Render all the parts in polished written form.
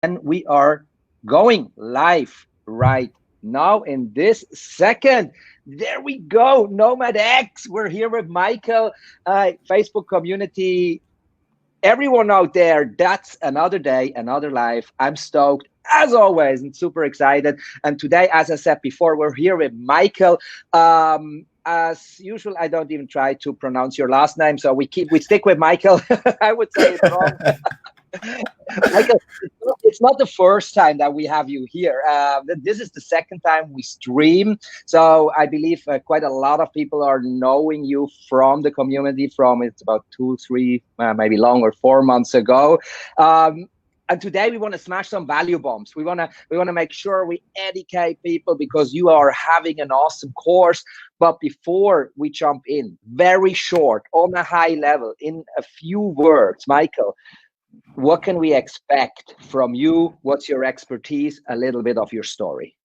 and we are going live right now in this second. There we go, Nomad X. We're here with Michael, Facebook community. Everyone out there, that's another day, another life. I'm stoked as always and super excited. And today, as I said before, we're here with Michael. As usual, I don't even try to pronounce your last name, so we stick with Michael. I would say it's wrong. Michael, it's not the first time that we have you here. This is the second time we stream. So I believe quite a lot of people are knowing you from the community from it's about 2, 3, maybe longer, 4 months ago. And today we want to smash some value bombs. We want to make sure we educate people because you are having an awesome course. But before we jump in, very short, on a high level, in a few words, Michael, what can we expect from you? What's your expertise? A little bit of your story.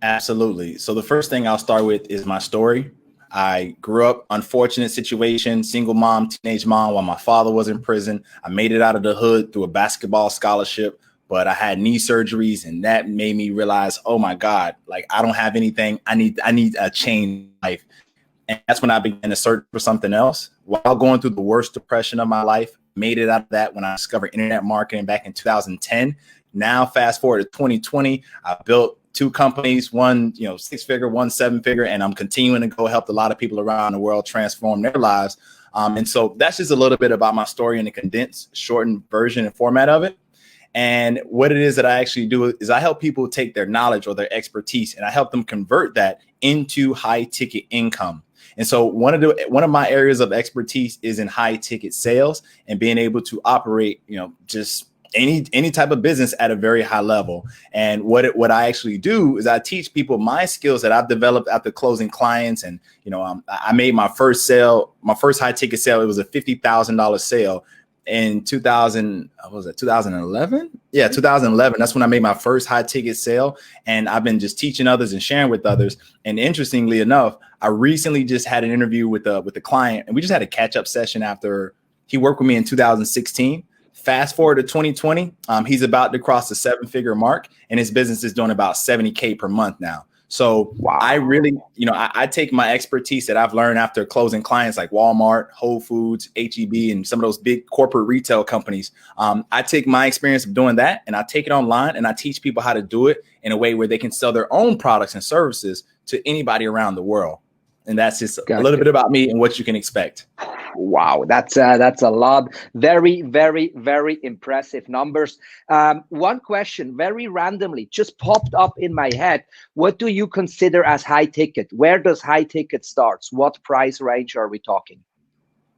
Absolutely. So the first thing I'll start with is my story. I grew up, unfortunate situation, single mom, teenage mom while my father was in prison. I made it out of the hood through a basketball scholarship, but I had knee surgeries and that made me realize, oh my God, like I don't have anything. I need a change in life. And that's when I began to search for something else. While going through the worst depression of my life, made it out of that when I discovered internet marketing back in 2010. Now, fast forward to 2020, I built 2 companies, one, 6-figure, one 7-figure, and I'm continuing to go help a lot of people around the world transform their lives. And so that's just a little bit about my story in a condensed, shortened version and format of it. And what it is that I actually do is I help people take their knowledge or their expertise and I help them convert that into high ticket income. And so one of my areas of expertise is in high ticket sales and being able to operate, just any type of business at a very high level. And what I actually do is I teach people my skills that I've developed after closing clients. And, I made my first high ticket sale. It was a $50,000 sale in 2011? Yeah, 2011. That's when I made my first high ticket sale. And I've been just teaching others and sharing with others. And interestingly enough, I recently just had an interview with a client and we just had a catch up session after he worked with me in 2016. Fast forward to 2020. He's about to cross the 7-figure mark and his business is doing about 70K per month now. So wow. I really, I take my expertise that I've learned after closing clients like Walmart, Whole Foods, HEB, and some of those big corporate retail companies. I take my experience of doing that and I take it online and I teach people how to do it in a way where they can sell their own products and services to anybody around the world. And that's just a little bit about me and what you can expect. Wow, that's a lot. Very, very, very impressive numbers. One question, very randomly, just popped up in my head. What do you consider as high ticket? Where does high ticket starts? What price range are we talking?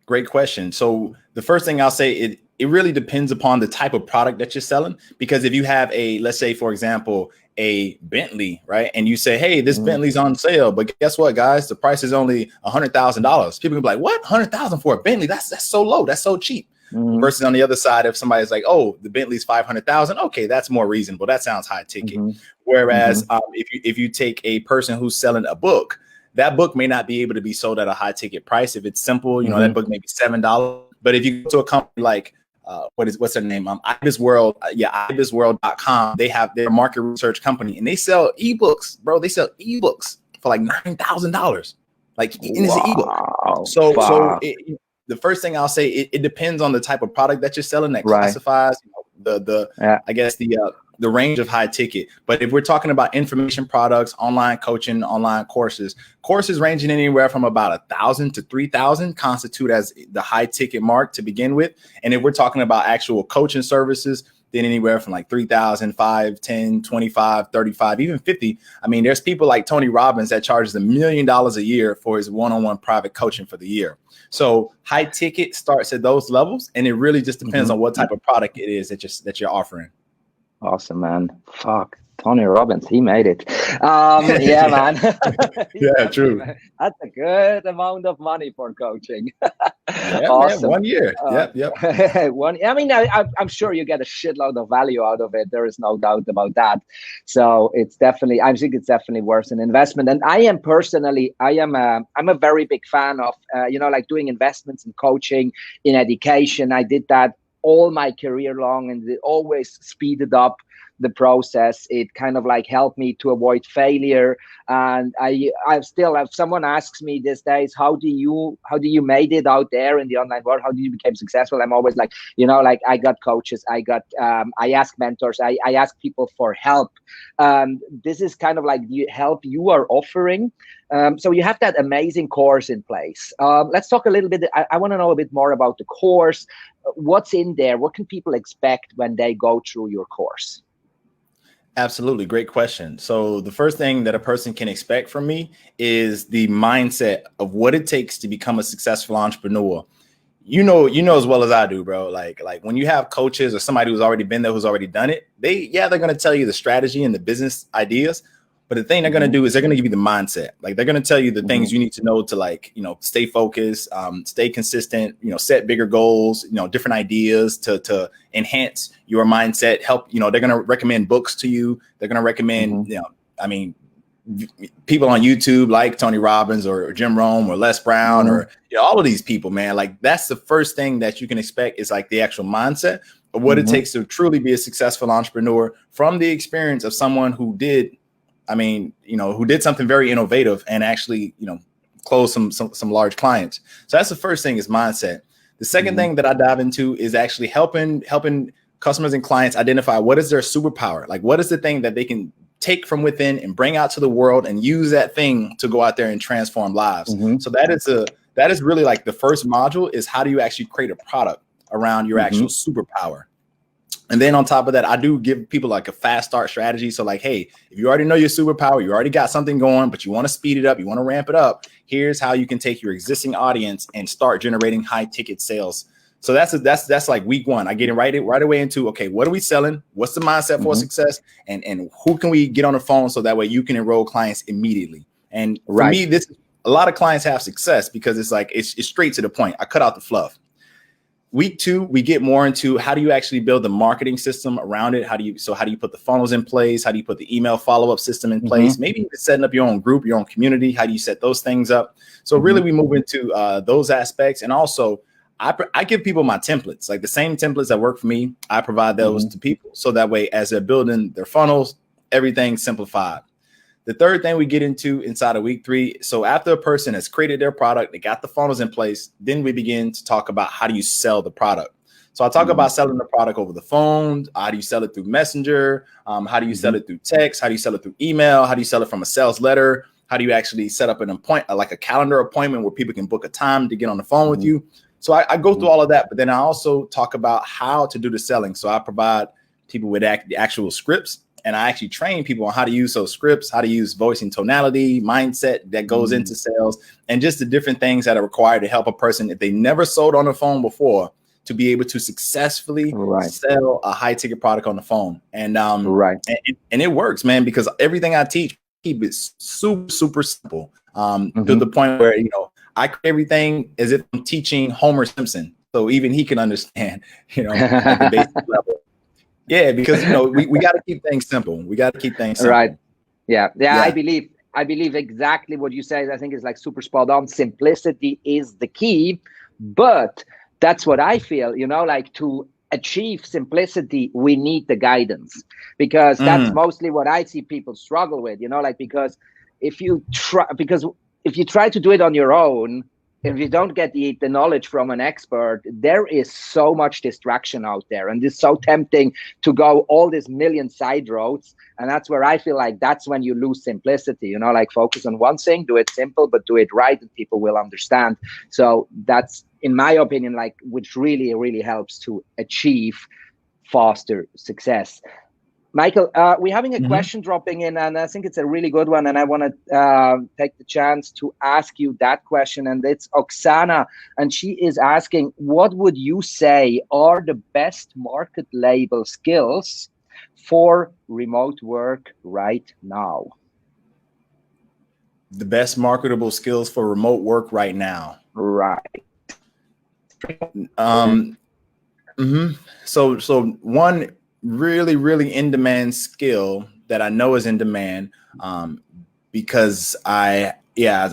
Great question. So the first thing I'll say, it really depends upon the type of product that you're selling. Because if you have let's say, for example, a Bentley, right? And you say, hey, this Bentley's on sale, but guess what, guys? The price is only $100,000. People can be like, what? $100,000 for a Bentley? That's so low. That's so cheap. Versus on the other side, if somebody's like, oh, the Bentley's $500,000. Okay, that's more reasonable. That sounds high ticket. Whereas if you take a person who's selling a book, that book may not be able to be sold at a high ticket price. If it's simple, that book may be $7. But if you go to a company like what's their name? Ibis World, ibisworld.com. They have their market research company and they sell ebooks, bro. They sell ebooks for like $9,000. Like it's an ebook. So the first thing I'll say, it depends on the type of product that you're selling that classifies I guess the range of high ticket. But if we're talking about information products, online coaching, online courses ranging anywhere from about $1,000 to $3,000 constitute as the high ticket mark to begin with. And if we're talking about actual coaching services, then anywhere from like 3,000, 5, 10, 25, 35, even 50. I mean, there's people like Tony Robbins that charges $1 million a year for his one-on-one private coaching for the year. So high ticket starts at those levels. And it really just depends on what type of product it is that you're offering. Awesome, man. Fuck. Tony Robbins, he made it. Yeah, man. Yeah, true. That's a good amount of money for coaching. Yeah, awesome. Man, 1 year. Yep. I mean, I'm sure you get a shitload of value out of it. There is no doubt about that. So I think it's definitely worth an investment. And I'm a very big fan of, like doing investments in coaching, in education. I did that all my career long, and it always speeded up the process. It kind of like helped me to avoid failure. And I still, if someone asks me these days, how do you made it out there in the online world, how did you become successful, I'm always like, like, I got coaches, I ask mentors, I ask people for help. This is kind of like the help you are offering. So you have that amazing course in place. Let's talk a little bit. I want to know a bit more about the course. What's in there? What can people expect when they go through your course? Absolutely. Great question. So the first thing that a person can expect from me is the mindset of what it takes to become a successful entrepreneur. You know as well as I do, bro. Like when you have coaches or somebody who's already been there, who's already done it, they're going to tell you the strategy and the business ideas. But the thing they're going to do is they're going to give you the mindset. Like they're going to tell you the things you need to know to, like, stay focused, stay consistent, set bigger goals, different ideas to enhance your mindset, help, they're going to recommend books to you. They're going to recommend, people on YouTube like Tony Robbins or Jim Rohn or Les Brown or all of these people, man. Like that's the first thing that you can expect is like the actual mindset of what it takes to truly be a successful entrepreneur from the experience of someone who did something very innovative and actually, close some large clients. So that's the first thing is mindset. The second thing that I dive into is actually helping customers and clients identify what is their superpower. Like what is the thing that they can take from within and bring out to the world and use that thing to go out there and transform lives. So that is really like the first module is how do you actually create a product around your actual superpower. And then on top of that, I do give people like a fast start strategy. So like, hey, if you already know your superpower, you already got something going, but you want to speed it up, you want to ramp it up. Here's how you can take your existing audience and start generating high ticket sales. So that's like week one. I get right away into, okay, what are we selling? What's the mindset for success? And who can we get on the phone so that way you can enroll clients immediately? And for me, a lot of clients have success because it's like, it's straight to the point. I cut out the fluff. Week two, we get more into how do you actually build the marketing system around it? How do you put the funnels in place? How do you put the email follow-up system in place? Maybe even setting up your own group, your own community. How do you set those things up? So really we move into those aspects. And also I give people my templates, like the same templates that work for me. I provide those to people. So that way, as they're building their funnels, everything's simplified. The third thing we get into inside of week three. So after a person has created their product, they got the funnels in place, then we begin to talk about how do you sell the product. So I talk about selling the product over the phone. How do you sell it through Messenger? How do you sell it through text? How do you sell it through email? How do you sell it from a sales letter? How do you actually set up an appointment, like a calendar appointment where people can book a time to get on the phone with you? So I go through all of that, but then I also talk about how to do the selling. So I provide people with the actual scripts. And I actually train people on how to use those scripts, how to use voice and tonality, mindset that goes into sales, and just the different things that are required to help a person, if they never sold on the phone before, to be able to successfully sell a high ticket product on the phone. And and it works, man, because everything I teach, keep it super, super simple to the point where, I create everything as if I'm teaching Homer Simpson. So even he can understand, at the basic level. Yeah, because we got to keep things simple. We got to keep things simple. Right. Yeah. I believe exactly what you say. I think it's like super spot on. Simplicity is the key, but that's what I feel. Like to achieve simplicity, we need the guidance, because that's mostly what I see people struggle with. Because if you try to do it on your own, if you don't get the knowledge from an expert, there is so much distraction out there, and it's so tempting to go all these million side roads. And that's where I feel like that's when you lose simplicity, like focus on one thing, do it simple, but do it right, and people will understand. So that's, in my opinion, like which really, really helps to achieve faster success. Michael, we're having a question dropping in, and I think it's a really good one, and I want to take the chance to ask you that question. And it's Oksana, and she is asking, what would you say are the best market label skills for remote work right now? The best marketable skills for remote work right now. Right. So one really, really in demand skill that I know is in demand, because I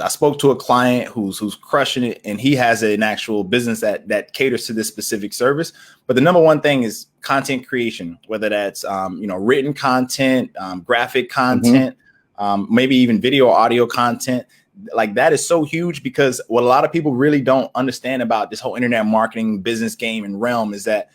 spoke to a client who's crushing it, and he has an actual business that caters to this specific service. But the number one thing is content creation, whether that's written content, graphic content, maybe even video, audio content. Like that is so huge, because what a lot of people really don't understand about this whole internet marketing business game and realm is that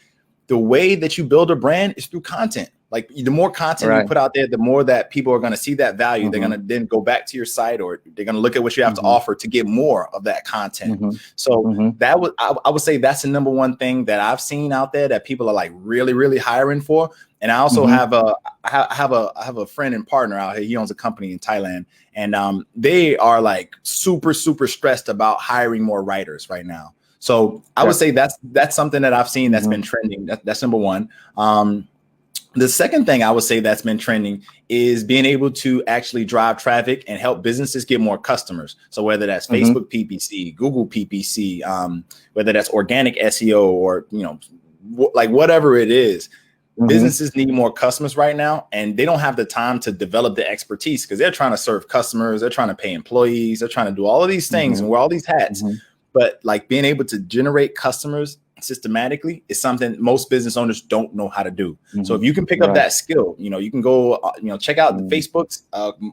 the way that you build a brand is through content. Like the more content you put out there, the more that people are going to see that value. They're going to then go back to your site, or they're going to look at what you have to offer to get more of that content. So that would, I would say that's the number one thing that I've seen out there that people are like really, really hiring for. And I also have a friend and partner out here. He owns a company in Thailand, and they are like super, super stressed about hiring more writers right now. So I would say that's something that I've seen that's been trending. That's number one. The second thing I would say that's been trending is being able to actually drive traffic and help businesses get more customers. So whether that's Facebook PPC, Google PPC, whether that's organic SEO, or like whatever it is, businesses need more customers right now, and they don't have the time to develop the expertise because they're trying to serve customers, they're trying to pay employees, they're trying to do all of these things and wear all these hats. But like being able to generate customers systematically is something most business owners don't know how to do. So if you can pick up that skill, you can go, check out the Facebook's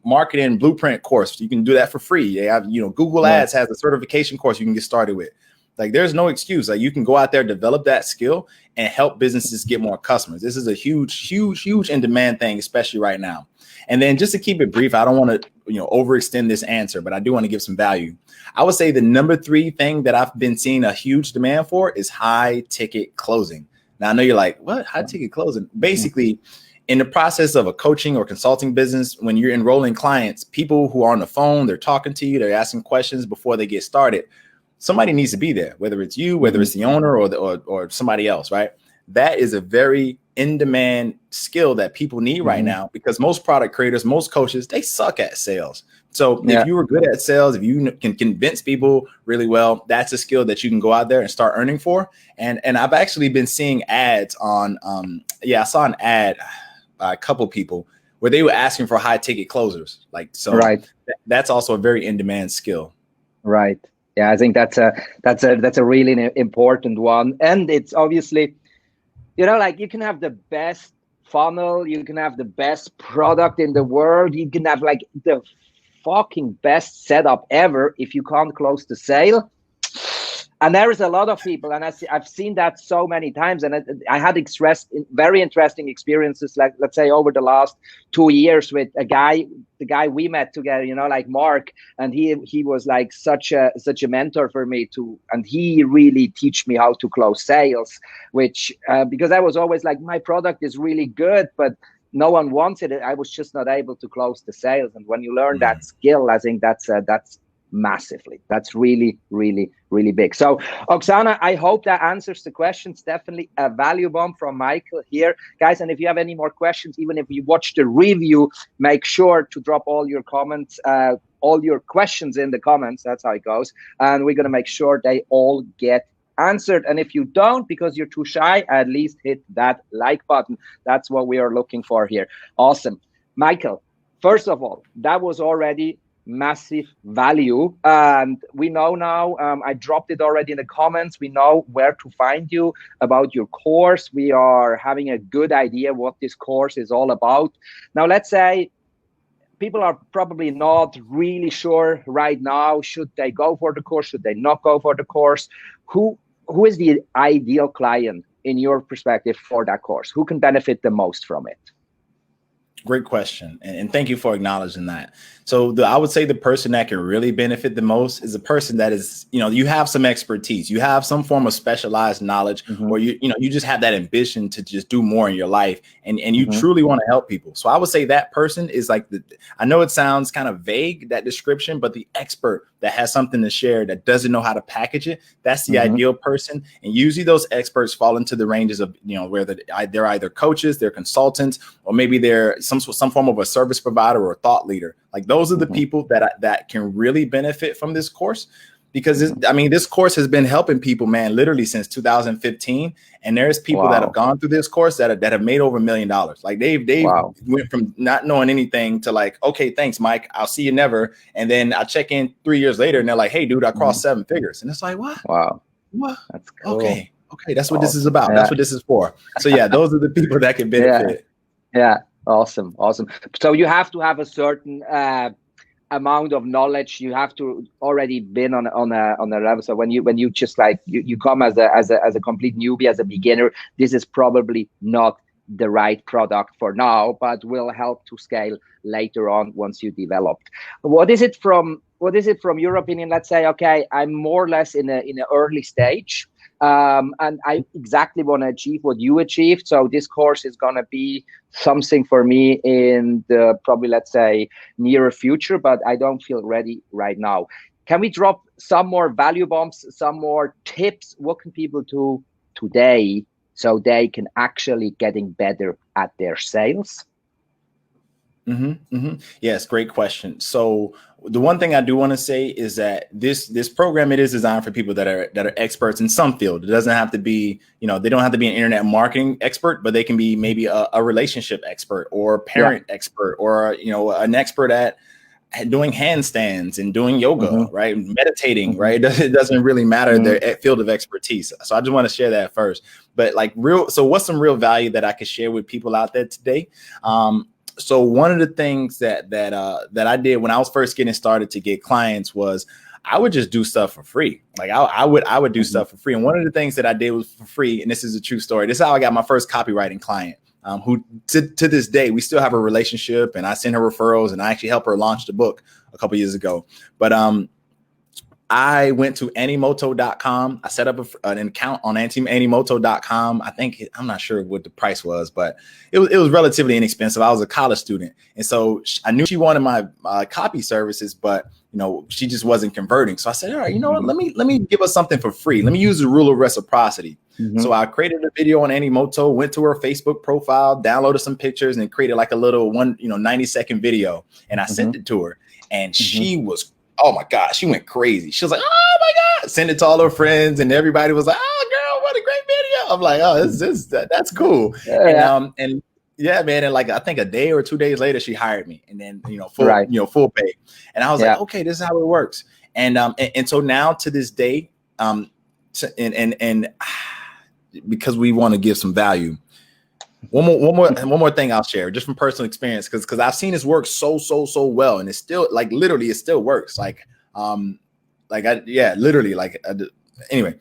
marketing blueprint course. You can do that for free. They have, Google Ads has a certification course you can get started with. Like there's no excuse. Like you can go out there, develop that skill, and help businesses get more customers. This is a huge, huge, huge in demand thing, especially right now. And then just to keep it brief, I don't want to, overextend this answer, but I do want to give some value. I would say the number 3 thing that I've been seeing a huge demand for is high ticket closing. Now I know you're like, what? High ticket closing? Basically, in the process of a coaching or consulting business, when you're enrolling clients, people who are on the phone, they're talking to you, they're asking questions before they get started. Somebody needs to be there, whether it's you, whether it's the owner or somebody else, right? That is a very in-demand skill that people need right now, because most product creators, most coaches, they suck at sales. So if you were good at sales, if you can convince people really well, that's a skill that you can go out there and start earning for. And I've actually been seeing ads on, I saw an ad by a couple people where they were asking for high ticket closers. That's also a very in-demand skill. Right. Yeah, I think that's a really important one. And it's obviously, like you can have the best funnel, you can have the best product in the world, you can have like the fucking best setup ever. If you can't close the sale, and there is a lot of people, and I've seen that so many times, and I had very interesting experiences, like let's say over the last 2 years with the guy we met together, like Mark, and he was like such a mentor for me and he really teach me how to close sales, which because I was always like, my product is really good, but no one wants it. I was just not able to close the sales. And when you learn that skill, I think that's massively. That's really, really, really big. So, Oksana, I hope that answers the questions. Definitely a value bomb from Michael here, guys. And if you have any more questions, even if you watch the review, make sure to drop all your comments, all your questions in the comments. That's how it goes. And we're going to make sure they all get answered. And if you don't, because you're too shy, at least hit that like button. That's what we are looking for here. Awesome. Michael, first of all, that was already massive value, and we know now, I dropped it already in the comments, we know where to find you about your course. We are having a good idea what this course is all about. Now let's say people are probably not really sure right now, should they go for the course, should they not go for the course? Who is the ideal client in your perspective for that course? Who can benefit the most from it? Great question. And thank you for acknowledging that. So I would say the person that can really benefit the most is a person that is, you have some expertise, you have some form of specialized knowledge, or you just have that ambition to just do more in your life, and you truly want to help people. So I would say that person is like I know it sounds kind of vague, that description, but the expert that has something to share that doesn't know how to package it, that's the ideal person. And usually those experts fall into the ranges of, where they're either coaches, they're consultants, or maybe they're some form of a service provider or a thought leader. Like those are the people that can really benefit from this course, because I mean, this course has been helping people, man, literally since 2015. And there's people that have gone through this course that have made over $1 million. Like they went from not knowing anything to like, okay, thanks, Mike, I'll see you never. And then I check in 3 years later and they're like, hey, dude, I crossed 7 figures. And it's like, what? Wow. What? That's cool. Okay. That's what this is about. That's what this is for. So yeah, those are the people that can benefit. Yeah. Awesome. So you have to have a certain amount of knowledge. You have to already been on a level. So when you just like you come as a complete newbie, as a beginner, this is probably not the right product for now, but will help to scale later on once you developed. What is it from your opinion? Let's say, okay, I'm more or less in an early stage. And I exactly want to achieve what you achieved. So this course is going to be something for me in the probably, let's say, nearer future, but I don't feel ready right now. Can we drop some more value bombs, some more tips? What can people do today so they can actually getting better at their sales? Yes, great question. So the one thing I do want to say is that this program, it is designed for people that are experts in some field. It doesn't have to be, they don't have to be an internet marketing expert, but they can be maybe a relationship expert or parent expert, or an expert at doing handstands and doing yoga, right? Meditating, right? It doesn't really matter their field of expertise. So I just want to share that first. But so what's some real value that I could share with people out there today? So one of the things that I did when I was first getting started to get clients was I would just do stuff for free. Like I would do stuff for free. And one of the things that I did was for free. And this is a true story. This is how I got my first copywriting client, who to this day, we still have a relationship, and I send her referrals, and I actually helped her launch the book a couple years ago. But I went to Animoto.com. I set up an account on Animoto.com. I'm not sure what the price was, but it was relatively inexpensive. I was a college student. And so I knew she wanted my copy services, but she just wasn't converting. So I said, all right, you know what? Let me give us something for free. Let me use the rule of reciprocity. So I created a video on Animoto, went to her Facebook profile, downloaded some pictures, and created like a little 90-second video. And I sent it to her, and she was, oh my God, she went crazy. She was like, oh my God, send it to all her friends. And everybody was like, oh girl, what a great video. I'm like, oh, that's cool. And yeah, man. And like, I think a day or 2 days later, she hired me, and then, full pay. And I was like, okay, this is how it works. And so now to this day, and because we want to give some value, one more thing I'll share just from personal experience, because I've seen this work so well, and it's still like literally it still works. Anyway,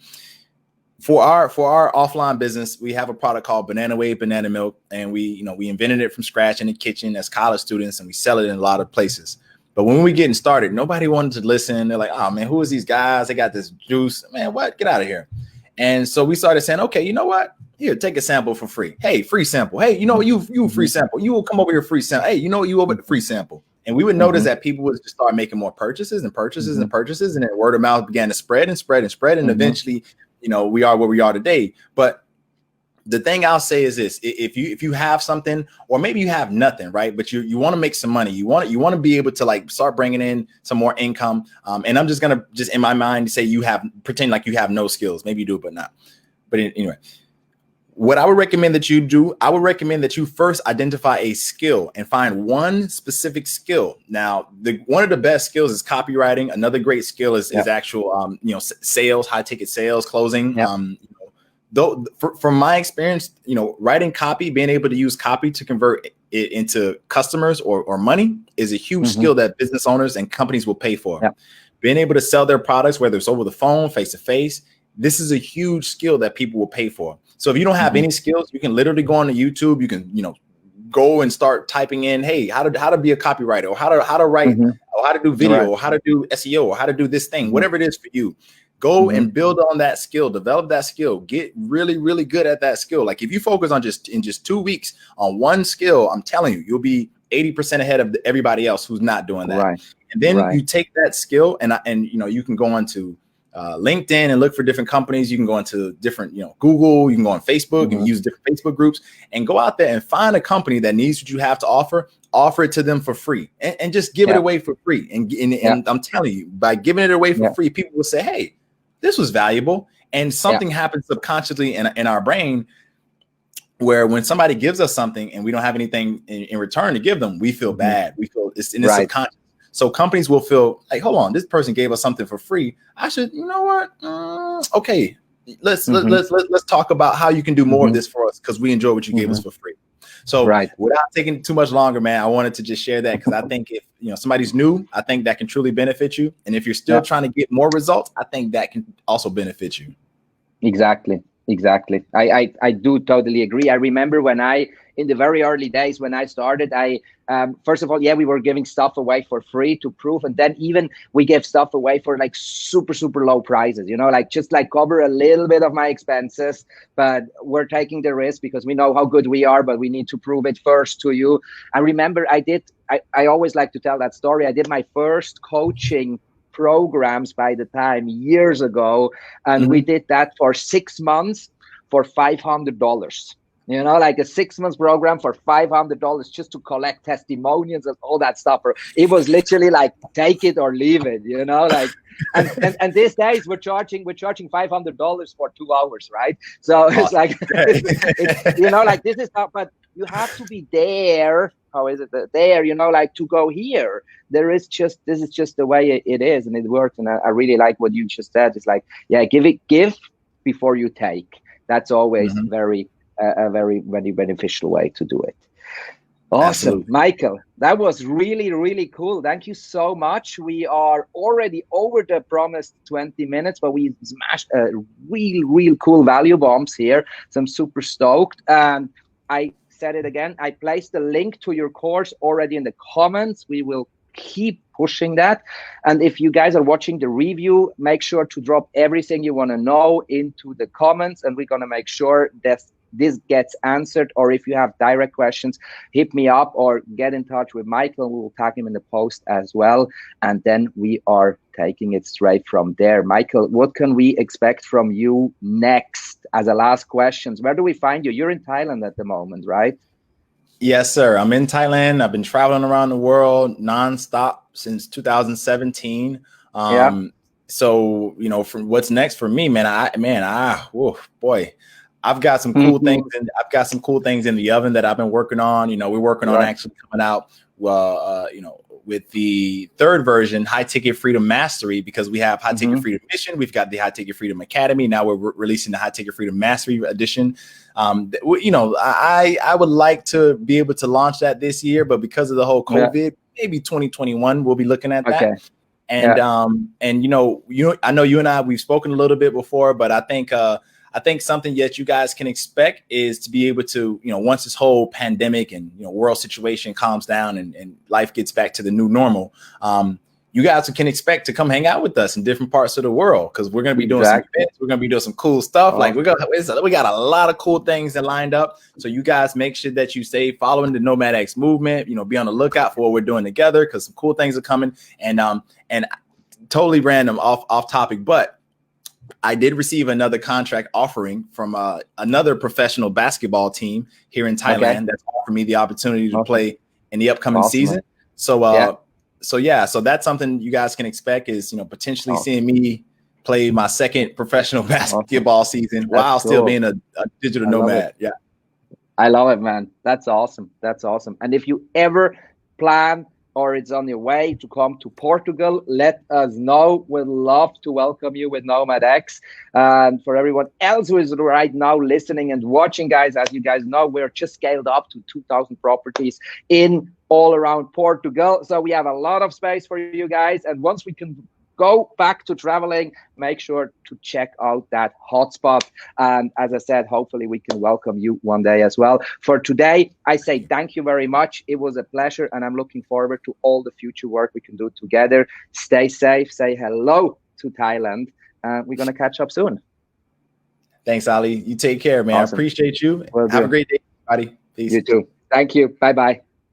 for our offline business, we have a product called Banana Wave Banana Milk, and we invented it from scratch in the kitchen as college students, and we sell it in a lot of places. But when we were getting started, nobody wanted to listen. They're like, oh man, who is these guys? They got this juice, man. What? Get out of here. And so we started saying, okay, you know what? Here, take a sample for free. Hey, free sample. Hey, you free sample. You will come over here free sample. Hey, you over the free sample. And we would notice that people would just start making more purchases and purchases and purchases. And then word of mouth began to spread and spread and spread. And eventually, we are where we are today. But the thing I'll say is this: if you have something, or maybe you have nothing, right? But you want to make some money. You want to be able to like start bringing in some more income. And I'm just gonna in my mind say pretend like you have no skills. Maybe you do, but not. But anyway, what I would recommend that you do, I would recommend that you first identify a skill and find one specific skill. Now, one of the best skills is copywriting. Another great skill is actual sales, high ticket sales, closing. Though from my experience, writing copy, being able to use copy to convert it into customers or money is a huge skill that business owners and companies will pay for. Being able to sell their products, whether it's over the phone, face to face, this is a huge skill that people will pay for. So if you don't have any skills, you can literally go on to YouTube. You can, go and start typing in, hey, how to be a copywriter, or how to write, or how to do video, or how to do SEO, or how to do this thing, whatever it is for you. Go and build on that skill, develop that skill, get really, really good at that skill. Like if you focus on in just 2 weeks on one skill, I'm telling you, you'll be 80% ahead of everybody else who's not doing that. And then you take that skill and you can go on to LinkedIn and look for different companies. You can go into different, Google, you can go on Facebook and use different Facebook groups and go out there and find a company that needs what you have to offer it to them for free and just give it away for free. And I'm telling you, by giving it away for free, people will say, hey, this was valuable. And something happens subconsciously in our brain where when somebody gives us something and we don't have anything in return to give them, we feel bad. We feel it's subconscious. So companies will feel like, hold on, this person gave us something for free. I should, you know what? Okay, let's talk about how you can do more of this for us because we enjoy what you gave us for free. So without taking too much longer, man, I wanted to just share that because I think if somebody's new, I think that can truly benefit you. And if you're still trying to get more results, I think that can also benefit you. Exactly. I do totally agree. I remember in the very early days when I started, first of all, we were giving stuff away for free to prove. And then even we gave stuff away for like super, super low prices, just cover a little bit of my expenses, but we're taking the risk because we know how good we are, but we need to prove it first to you. I remember I always like to tell that story. I did my first coaching programs by the time years ago, and we did that for 6 months for $500. Like a 6 months program for $500 just to collect testimonials and all that stuff. It was literally like take it or leave it, and these days we're charging $500 for 2 hours, right? So it's like like this is not, but you have to be there. How is it there? To go here. This is just the way it is, and it works. And I really like what you just said. It's like, give before you take. That's always a very beneficial way to do it. Awesome. Absolutely. Michael, that was really, really cool. Thank you so much. We are already over the promised 20 minutes, but we smashed real cool value bombs here. So I'm super stoked. And I said it again, I placed the link to your course already in the comments. We will keep pushing that. And if you guys are watching the review, make sure to drop everything you want to know into the comments, and we're going to make sure that this gets answered. Or if you have direct questions, hit me up or get in touch with Michael. We will tag him in the post as well. And then we are taking it straight from there. Michael, what can we expect from you next as a last questions? Where do we find you? You're in Thailand at the moment, right? Yes, sir. I'm in Thailand. I've been traveling around the world nonstop since 2017. So, from what's next for me, I've got some cool things, and I've got some cool things in the oven that I've been working on. We're working on actually coming out, with the third version, High Ticket Freedom Mastery, because we have High Ticket Freedom Mission. We've got the High Ticket Freedom Academy. Now we're releasing the High Ticket Freedom Mastery edition. I would like to be able to launch that this year, but because of the whole COVID, maybe 2021, we'll be looking at that. Okay. And I know you and I, we've spoken a little bit before, but I think something that you guys can expect is to be able to, once this whole pandemic and, world situation calms down and life gets back to the new normal, you guys can expect to come hang out with us in different parts of the world, because we're going to be doing some events. We're going to be doing some cool stuff. Like we got a lot of cool things that lined up. So you guys make sure that you stay following the Nomad X movement, be on the lookout for what we're doing together, because some cool things are coming. And totally random off topic, but I did receive another contract offering from another professional basketball team here in Thailand that's offered me the opportunity to play in the upcoming season. So, so that's something you guys can expect is, potentially seeing me play my second professional basketball season while still being a digital nomad. Yeah. I love it, man. That's awesome. And if you ever plan or it's on your way to come to Portugal, let us know. We'd love to welcome you with Nomad X. And for everyone else who is right now listening and watching, guys, as you guys know, we're just scaled up to 2,000 properties in all around Portugal. So we have a lot of space for you guys. And once we can go back to traveling, make sure to check out that hotspot. And as I said, hopefully we can welcome you one day as well. For today, I say thank you very much. It was a pleasure, and I'm looking forward to all the future work we can do together. Stay safe. Say hello to Thailand. We're going to catch up soon. Thanks, Ali. You take care, man. Awesome. I appreciate you. Have a great day, everybody. Peace. You too. Thank you. Bye-bye.